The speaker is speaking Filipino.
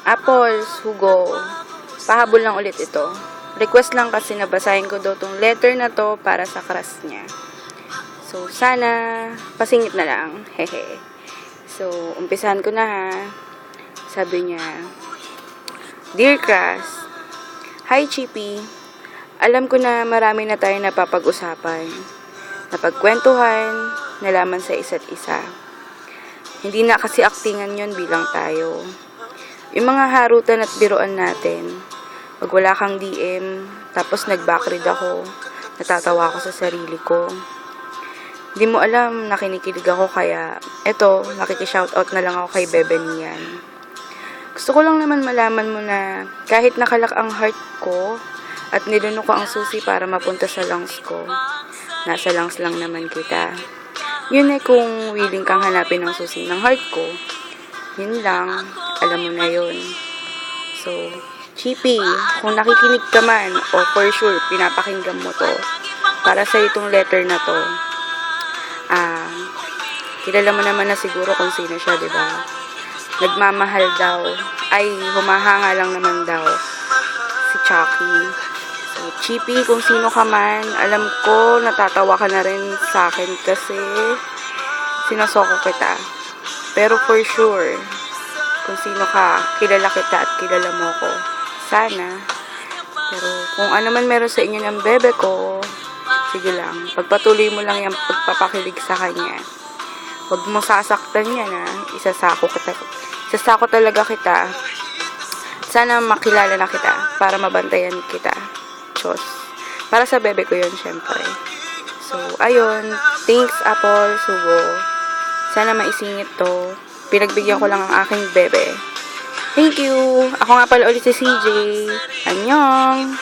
Apples, Hugo. Pahabol lang ulit ito. Request lang kasi nabasahin ko daw tong letter na to para sa crush niya. So, sana pasingit na lang. Hehe. So, umpisahan ko na ha. Sabi niya, Dear Crush, Hi Chippy, alam ko na marami na tayo napapag-usapan, napagkwentuhan, nalaman sa isa't isa. Hindi na kasi aktingan yon bilang tayo. Yung mga harutan at biruan natin, pag wala kang DM, tapos nag-backread ako, natatawa ako sa sarili ko. Hindi mo alam na kinikilig ako kaya, eto, nakikishoutout na lang ako kay Bebe niyan. Gusto ko lang naman malaman mo na kahit nakalak ang heart ko at niluno ko ang susi para mapunta sa lungs ko, nasa lungs lang naman kita. Yun kung willing kang hanapin ang susi ng heart ko, yun lang, alam mo na yun. So, Chippy, kung nakikinig ka man, o for sure, pinapakinggan mo to, para sa itong letter na to, kilala mo naman na siguro kung sino siya, diba? Nagmamahal daw, ay humahanga lang naman daw, si Chucky. So, Chippy, kung sino ka man, alam ko, natatawa ka na rin sa akin kasi sinasoko kita. Pero for sure, kung sino ka, kilala kita at kilala mo ko. Sana. Pero kung ano man meron sa inyo ng bebe ko, sige lang, pagpatuloy mo lang yung pagpapakilig sa kanya. Huwag mo sasaktan yan isasako talaga kita. Sana makilala na kita para mabantayan kita. Diyos. Para sa bebe ko yun, syempre. So, ayun. Thanks, Apple, Sugo. Sana maisingit to. Pinagbigyan ko lang ang aking bebe. Thank you. Ako nga pala ulit si CJ. Annyeong.